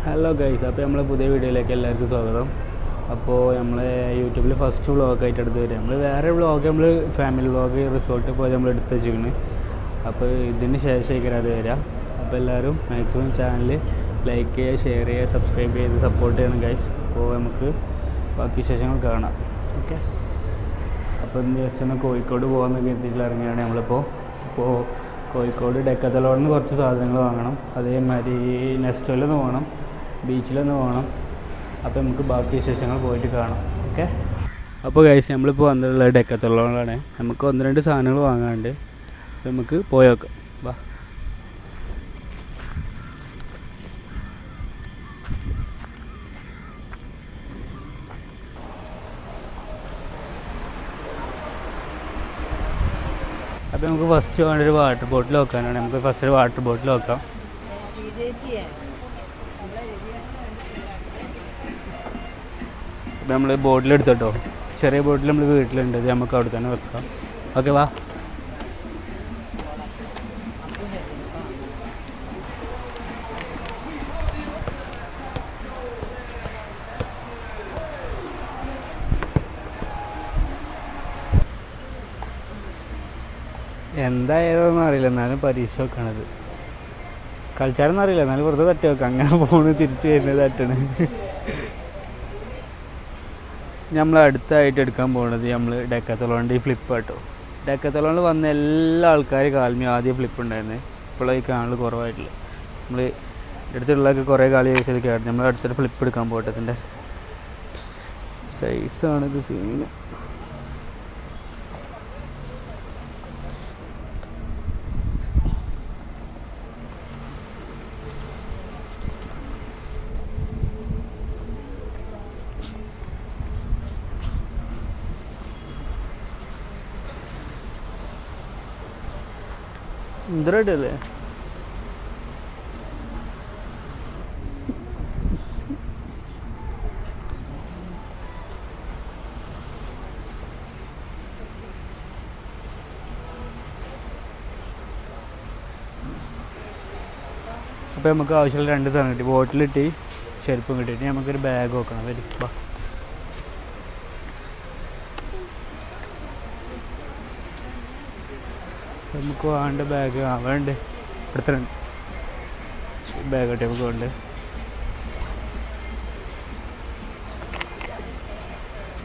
Hello guys, അപ്പോൾ നമ്മളെ പുതിയ വീഡിയോയിലേക്ക് എല്ലാവർക്കും സ്വാഗതം. അപ്പോൾ നമ്മൾ യൂട്യൂബിൽ ഫസ്റ്റ് വ്ളോഗായിട്ട് എടുത്ത് വരിക. നമ്മൾ വേറെ വ്ളോഗ് നമ്മൾ ഫാമിലി വ്ളോഗ് റിസോർട്ടിൽ പോയി നമ്മൾ എടുത്ത് വെച്ചിരിക്കുന്നു. അപ്പോൾ ഇതിന് ശേഷമായിരിക്കും അത് വരിക. അപ്പോൾ എല്ലാവരും മാക്സിമം ചാനൽ ലൈക്ക് ചെയ്യുക, ഷെയർ ചെയ്യുക, സബ്സ്ക്രൈബ് ചെയ്ത് സപ്പോർട്ട് ചെയ്യണം ഗൈസ്. അപ്പോൾ നമുക്ക് ബാക്കി വിശേഷങ്ങൾ കാണാം. ഓക്കെ, അപ്പോൾ ഇന്ന് ജസ്റ്റ് ഒന്ന് കോഴിക്കോട് പോകാമെന്ന് കരുതിയിട്ട് ഇറങ്ങിയാണ് നമ്മളിപ്പോൾ. കോഴിക്കോട് ഡെക്കത്തലോണിൽ നിന്ന് കുറച്ച് സാധനങ്ങൾ വാങ്ങണം, അതേമാതിരി നെസ്റ്റോയിലൊന്ന് പോകണം, ബീച്ചിലൊന്ന് പോകണം. അപ്പോൾ നമുക്ക് ബാക്കി വിശേഷങ്ങൾ പോയിട്ട് കാണാം. ഓക്കെ, അപ്പോൾ ഗൈസ് നമ്മളിപ്പോൾ വന്നിട്ടുള്ളത് ഡെക്കത്തലോണിലാണ്. നമുക്ക് 1-2 സാധനങ്ങൾ വാങ്ങാനുണ്ട്. അപ്പോൾ നമുക്ക് പോയേക്കാം. വാ. അപ്പോൾ നമുക്ക് ഫസ്റ്റ് വേണ്ട ഒരു വാട്ടർ ബോട്ടിൽ വെക്കാനാണ്. നമുക്ക് ഫസ്റ്റ് ഒരു വാട്ടർ ബോട്ടിൽ വെക്കാം. അപ്പോൾ നമ്മൾ ബോട്ടിലെടുത്തോട്ടോ, ചെറിയ ബോട്ടിൽ നമ്മൾ വീട്ടിലുണ്ട്, അത് നമുക്ക് അവിടെ തന്നെ വെക്കാം. ഓക്കെ, വാ. എന്തായതൊന്നും അറിയില്ല, എന്നാലും പരീക്ഷ വെക്കണത്. കളിച്ചാലൊന്നും അറിയില്ല, എന്നാലും വെറുതെ തട്ടി വെക്കാം. അങ്ങനെ പോണ്, തിരിച്ച് വരുന്നത് തട്ടണ്. നമ്മൾ അടുത്തായിട്ട് എടുക്കാൻ പോകുന്നത് നമ്മൾ ഡെക്കത്തലോണിൻ്റെ ഈ ഫ്ലിപ്പ് കേട്ടോ. ഡെക്കത്തലോണിൽ വന്ന എല്ലാ ആൾക്കാരും കാൽമി ആദ്യം ഫ്ലിപ്പ് ഉണ്ടായിരുന്നു. ഇപ്പോഴേക്ക് കാണൽ കുറവായിട്ടില്ല. നമ്മൾ എടുത്തിട്ടുള്ളതൊക്കെ കുറേ കാലം യൂസ് ചെയ്ത് കേട്ടു. നമ്മൾ അടുത്തൊരു ഫ്ലിപ്പ് എടുക്കാൻ പോട്ടെ. ഇതിൻ്റെ സൈസാണിത്, സീന്. ഇത് റെഡി അല്ലേ? അപ്പോൾ നമുക്ക് ആവശ്യമുള്ള 2 സാധനം കിട്ടി. ബോട്ടിലിട്ട് ചെരുപ്പും കിട്ടിയിട്ട് നമുക്കൊരു ബാഗ് വെക്കണം. വരും. നമുക്ക് വേണ്ട ബാഗ് വേണ്ട അടുത്ത ബാഗ് കിട്ടി. നമുക്ക് വേണ്ട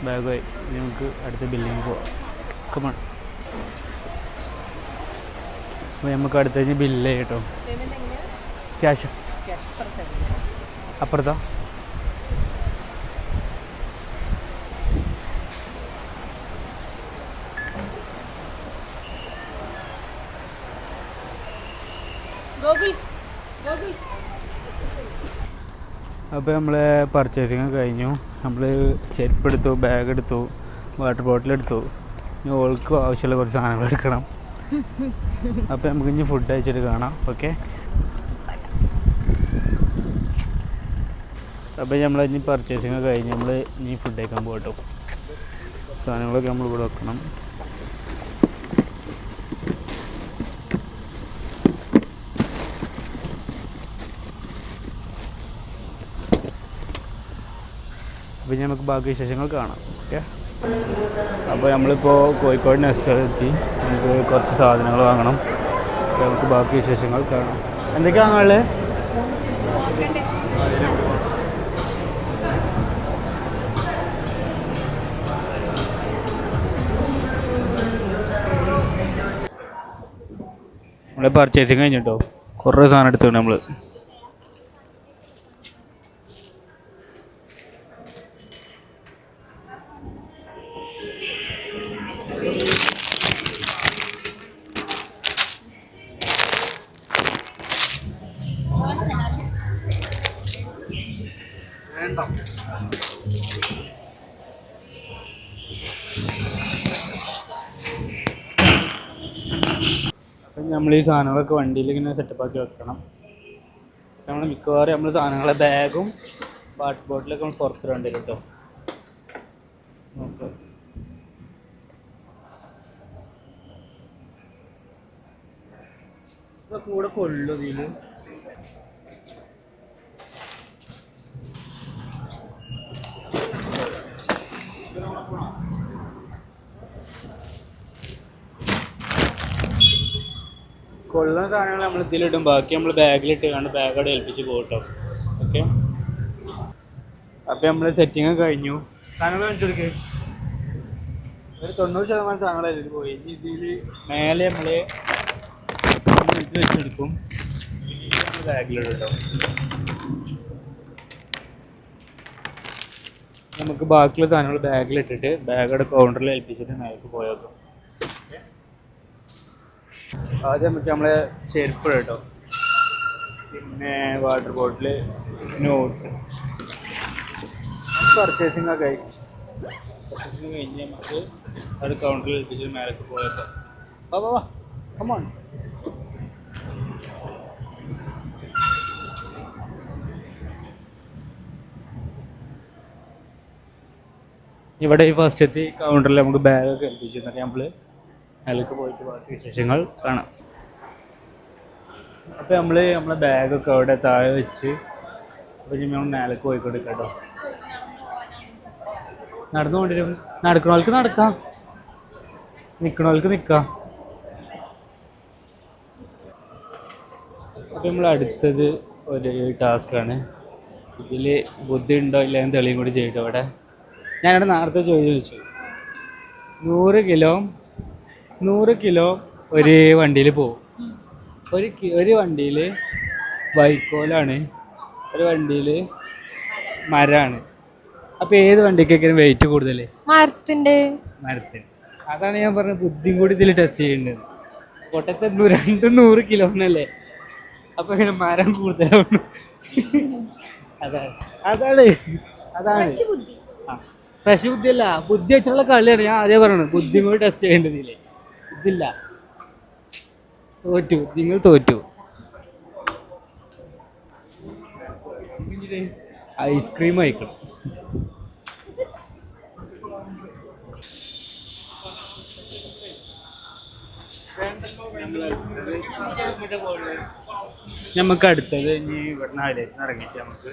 ബാഗായി. നമുക്ക് അടുത്ത ബില്ലിങ് പോവാം. കമൺ. അപ്പോൾ നമുക്ക് അടുത്ത കഴിഞ്ഞ് ബില്ല് കേട്ടോ. ക്യാഷ് അപ്പുറത്താ. അപ്പോൾ നമ്മൾ പർച്ചേസിങ് കഴിഞ്ഞു. നമ്മൾ ചെരുപ്പെടുത്തു, ബാഗ് എടുത്തു, വാട്ടർ ബോട്ടിലെടുത്തു. ഇനി ഓൾക്ക് ആവശ്യമുള്ള കുറച്ച് സാധനങ്ങൾ എടുക്കണം. അപ്പോൾ നമുക്ക് ഇനി ഫുഡ് കഴിച്ചിട്ട് കാണാം. ഓക്കെ, അപ്പോൾ നമ്മൾ ഇനി പർച്ചേസിങ് കഴിഞ്ഞ് നമ്മൾ ഇനി ഫുഡ് കഴിക്കാൻ പോകട്ടോ. സാധനങ്ങളൊക്കെ നമ്മൾ ഇവിടെ വെക്കണം. അപ്പോൾ നമുക്ക് ബാക്കി വിശേഷങ്ങൾ കാണാം. ഓക്കെ, അപ്പോൾ നമ്മളിപ്പോൾ കോഴിക്കോട് നെസ്റ്റോയിലെത്തി. നമുക്ക് കുറച്ച് സാധനങ്ങൾ വാങ്ങണം. അപ്പോൾ നമുക്ക് ബാക്കി വിശേഷങ്ങൾ കാണാം. എന്തൊക്കെയാണ് വാങ്ങാനുള്ളത്? നമ്മളെ പർച്ചേസിങ് കഴിഞ്ഞിട്ടോ. കുറേ സാധനം എടുത്തിട്ടുണ്ട് നമ്മൾ. അപ്പം നമ്മൾ ഈ സാധനങ്ങളൊക്കെ വണ്ടിയിൽ ഇങ്ങനെ സെറ്റപ്പാക്കി വെക്കണം. നമ്മൾ മിക്കവാറും നമ്മൾ സാധനങ്ങളെ ബാഗും വാട്ടർ ബോട്ടിലൊക്കെ നമ്മൾ പുറത്തിടേണ്ടി വരും കേട്ടോ. നോക്കാം. ഇതൊക്കെ കൂടെ കൊള്ളു ഇതിൽ. കൊള്ളുന്ന സാധനങ്ങൾ നമ്മൾ ഇതിലിടും, ബാക്കി നമ്മൾ ബാഗിലിട്ട് കണ്ട് ബാഗോടെ ഏൽപ്പിച്ച് പോകട്ടോ. ഓക്കെ, അപ്പം നമ്മൾ സെറ്റിങ് കഴിഞ്ഞു. സാധനങ്ങൾ കാണിച്ചെടുക്ക്. ഒരു 90% സാധനങ്ങൾ അതിൽ പോയി. ഇതിൽ മേലെ നമ്മൾ ഇത് വെച്ചെടുക്കും, ബാഗിലിടും കേട്ടോ. നമുക്ക് ബാക്കിയുള്ള സാധനങ്ങൾ ബാഗിലിട്ടിട്ട് ബാഗോടെ കൗണ്ടറിൽ ഏൽപ്പിച്ചിട്ട് മേലേക്ക് പോയേക്കും. ആദ്യം നമുക്ക് നമ്മളെ ചെരുപ്പ് കേട്ടോ, പിന്നെ വാട്ടർ ബോട്ടിൽ, നോട്ട്സ്, പർച്ചേസിങ് ഒക്കെ പർച്ചേസിങ് കഴിഞ്ഞ് നമുക്ക് അത് കൗണ്ടറിൽ ഏൽപ്പിച്ചിട്ട് മേലേക്ക് പോയേക്കാം. വാ വാ വാ, കമോൺ. ഇവിടെ ഈ ഫസ്റ്റ് എത്തി കൗണ്ടറിൽ നമുക്ക് ബാഗൊക്കെ ഏൽപ്പിച്ചിരുന്നൊക്കെ നമ്മൾ അതിലേക്ക് പോയിട്ട് ബാക്കി വിശേഷങ്ങൾ കാണാം. അപ്പോൾ നമ്മളെ ബാഗൊക്കെ അവിടെ താഴെ വെച്ച് അപ്പോൾ നമ്മൾ മേലേക്ക് പോയിക്കോട്ടെ കേട്ടോ. നടന്നുകൊണ്ടിരും, നടക്കണവർക്ക് നടക്കാം, നിൽക്കണവർക്ക് നിൽക്കാം. അപ്പോൾ നമ്മൾ അടുത്തത് ഒരു ടാസ്ക്കാണ്. ഇതിൽ ബുദ്ധി ഉണ്ടോ ഇല്ല എന്ന് തെളിയും കൂടി ചെയ്യട്ടോ. അവിടെ ഞാനിവിടെ നേരത്തെ ചോദിച്ചു 100 കിലോ ഒരു വണ്ടിയിൽ പോകും. ഒരു വണ്ടിയിൽ വൈക്കോലാണ്, ഒരു വണ്ടിയിൽ മരമാണ്. അപ്പോൾ ഏത് വണ്ടിക്കൊക്കെ വെയിറ്റ് കൂടുതൽ? മരത്തിന്. അതാണ് ഞാൻ പറഞ്ഞത്, ബുദ്ധിയും കൂടി ഇതിൽ ടെസ്റ്റ് ചെയ്യേണ്ടത്. പൊട്ടത്തെ 200 കിലോ എന്നല്ലേ, അപ്പോൾ ഇങ്ങനെ മരം കൂടുതലാണ്. അതാണ് ആ ഫ്രഷ് ബുദ്ധിയല്ല, ബുദ്ധി വെച്ചുള്ള കളിയാണ്. ഞാൻ ആദ്യം പറയണത് ബുദ്ധിയും കൂടി ടെസ്റ്റ് ചെയ്യേണ്ടതില്ലേ. ഇതില്ല, തോറ്റു, നിങ്ങൾ തോറ്റു. ഐസ്ക്രീം കഴിക്കണം. നമുക്ക് അടുത്തത് ഇനി ഇവിടുന്ന് ഹൈലൈറ്റ് ഇറങ്ങിയിട്ട് നമുക്ക്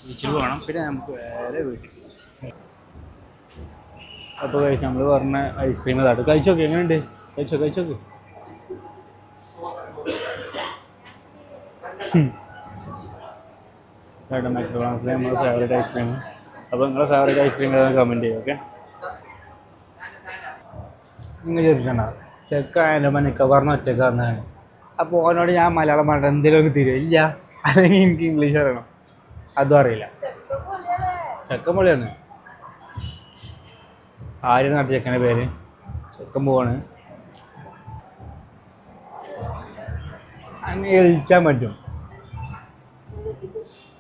ബീച്ചിൽ പോകണം. പിന്നെ നമുക്ക് വേറെ വീട്ടിൽ. അപ്പോൾ കഴിച്ചു നമ്മൾ പറഞ്ഞ ഐസ്ക്രീം അതാട്ട് കഴിച്ചോക്കെ. എങ്ങനെയുണ്ട്? കഴിച്ചോക്ക്. കേട്ടോ, മെക്ഡോണാൾഡ്സിലെ നമ്മുടെ ഫേവറേറ്റ് ഐസ്ക്രീം. അപ്പോൾ നിങ്ങളുടെ ഫേവറേറ്റ് ഐസ്ക്രീം ഏതാണ് കമൻറ്റ് ചെയ്യും. ഓക്കെ, നിങ്ങൾ ചോദിച്ചിട്ടുണ്ടോ ചെക്കായാലും മനക്ക പറഞ്ഞ ഒറ്റക്ക് വന്നതാണ്. അപ്പോൾ ഓനോട് ഞാൻ മലയാളം പറഞ്ഞ എന്തെങ്കിലും ഒക്കെ തരുമില്ല, അല്ലെങ്കിൽ എനിക്ക് ഇംഗ്ലീഷ് അറിയണം, അതും അറിയില്ല. ചെക്കൻ പൊളിയാണ്. ആര്യ നാട്ടു ചെക്കൻ്റെ പേര്. ചെക്കൻ പോവാണ്. അങ്ങനെ എഴുതിച്ചാൻ പറ്റും.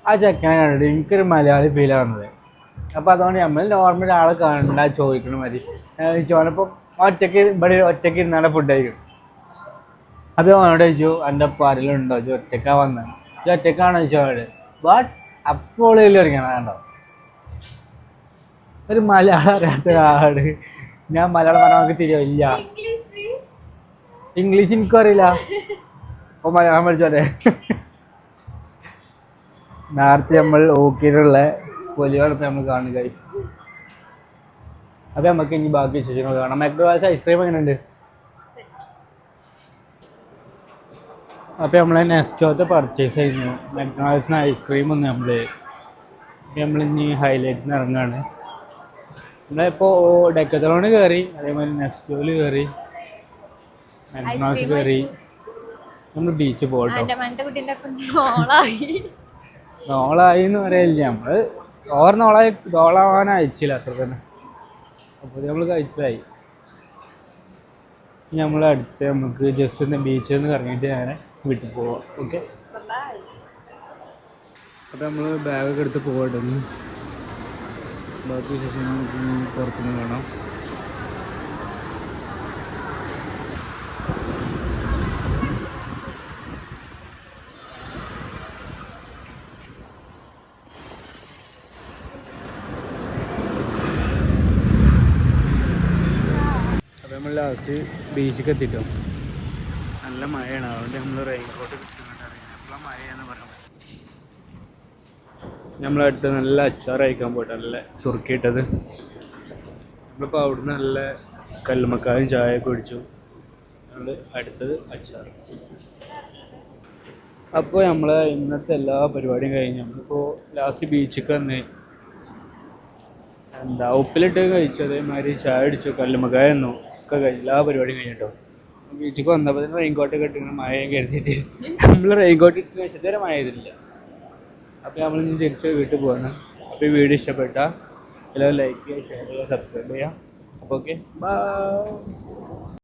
ആ ചെക്കനെ കണ്ടിട്ട് എനിക്കൊരു മലയാളി ഫീൽ ആവുന്നത്. അപ്പോൾ അതുകൊണ്ട് നമ്മൾ നോർമൽ ആളെ കണ്ടാൽ ചോദിക്കണ മതി. ചോദിച്ചപ്പോൾ ഒറ്റയ്ക്ക് ഇരുന്നാണ് ഫുഡ് കഴിക്കും. അപ്പോൾ അവനോട് ചോദിച്ചു എൻ്റെ ആരെങ്കിലും ഉണ്ടോ? ഒറ്റക്കാ വന്നത്. ഒറ്റക്കാണോ ചോദിച്ചോട്. ബട്ട് അപ്പോൾ തുടങ്ങിയാണ്. കണ്ടോ, ഒരു മലയാളം അറിയാത്ത ഒരാളോട് ഞാൻ മലയാളം പറഞ്ഞാൽ നമുക്ക് തിരിയില്ല. ഇംഗ്ലീഷ് എനിക്കും അറിയില്ല. അപ്പോൾ മലയാളം പഠിച്ചോട്ടെ. നേരത്തെ നമ്മൾ ഓക്കിയിട്ടുള്ള പൊലിയാണ് ഇപ്പോൾ നമ്മൾ കാണുക ഗൈസ്. അപ്പോൾ നമുക്ക് ഇനി ബാക്കി വിശേഷങ്ങൾ കാണാം. മെക്ഡോണാൾഡ്സ് ഐസ്ക്രീം എങ്ങനെയുണ്ട്? അപ്പോൾ നമ്മൾ നെക്സ്റ്റത്തെ പർച്ചേസ് കഴിഞ്ഞു. മെക്ഡോണാൾഡ്സിന് ഐസ്ക്രീമൊന്നും നമ്മളിനി ഹൈലൈറ്റിന് ഇറങ്ങുകയാണ്. നമ്മളിപ്പോൾ ഡെക്കത്തോൺ കയറി, അതേമാതിരി നെസ്റ്റോയിൽ കയറി, മെക്ഡോണാൾഡ്സ് കയറി, നമ്മൾ ബീച്ച് പോകട്ടോ. നോളായി എന്ന് പറയില്ല, നമ്മൾ ഓവർ നോളാവാൻ അയച്ചില്ല അത്ര തന്നെ. അപ്പോൾ നമ്മൾ കഴിച്ചതായി. നമ്മൾ അടുത്ത് നമുക്ക് ജസ്റ്റ് ഒന്ന് ബീച്ചിൽ നിന്ന് ഇറങ്ങിയിട്ട് നേരെ വീട്ടിൽ പോവാം. ഓക്കെ, അപ്പോൾ നമ്മൾ ബാഗൊക്കെ എടുത്ത് പോകട്ടെ. ബാക്കി വിശേഷം നമുക്ക് പുറത്തുനിന്ന് കാണാം. നമ്മൾ ലാസ്റ്റ് ബീച്ചിലേക്ക് എത്തിട്ടോ. നല്ല മഴയാണ്, അതുകൊണ്ട് നമ്മൾ റെയിൻകോട്ട് കിട്ടുന്നുണ്ട്. മഴയാണെന്ന് പറയാൻ പറ്റും. നമ്മളടുത്ത് നല്ല അച്ചാർ കഴിക്കാൻ പോയിട്ട് നല്ല സുറുക്കിയിട്ടത്. നമ്മളിപ്പോൾ അവിടുന്ന് നല്ല കല്ലുമ്മക്കായും ചായയൊക്കെ കുടിച്ചു. കഴിഞ്ഞിട്ടുണ്ട്. അടുത്തത് അച്ചാർ. അപ്പോൾ നമ്മളെ ഇന്നത്തെ എല്ലാ പരിപാടിയും കഴിഞ്ഞ് നമ്മളിപ്പോൾ ലാസ്റ്റ് ബീച്ചിലേക്ക് വന്ന് എന്താ ഉപ്പിലിട്ട് കഴിച്ചു, അതേമാതിരി ചായ അടിച്ചു, കല്ലുമ്മക്കായ തന്നു, ഒക്കെ കഴിഞ്ഞു, എല്ലാ പരിപാടിയും കഴിഞ്ഞിട്ടോ. ബീച്ചിലേക്ക് വന്നപ്പോൾ തന്നെ റെയിൻകോട്ടൊക്കെ ഇട്ടിങ്ങനെ മഴ കരുതിയിട്ട് നമ്മൾ റെയിൻകോട്ട് ഇട്ട് കഴിച്ചത് വരെ മഴ ചെയ്തിട്ടില്ല. അപ്പോൾ നമ്മൾ ഇനി തിരിച്ച് വീട്ടിൽ പോകണം. അപ്പോൾ ഈ വീഡിയോ ഇഷ്ടപ്പെട്ടാൽ എല്ലാവരും ലൈക്ക് ചെയ്യുക, ഷെയർ ചെയ്യുക, സബ്സ്ക്രൈബ് ചെയ്യുക. അപ്പോൾ ഓക്കെ, ബൈ.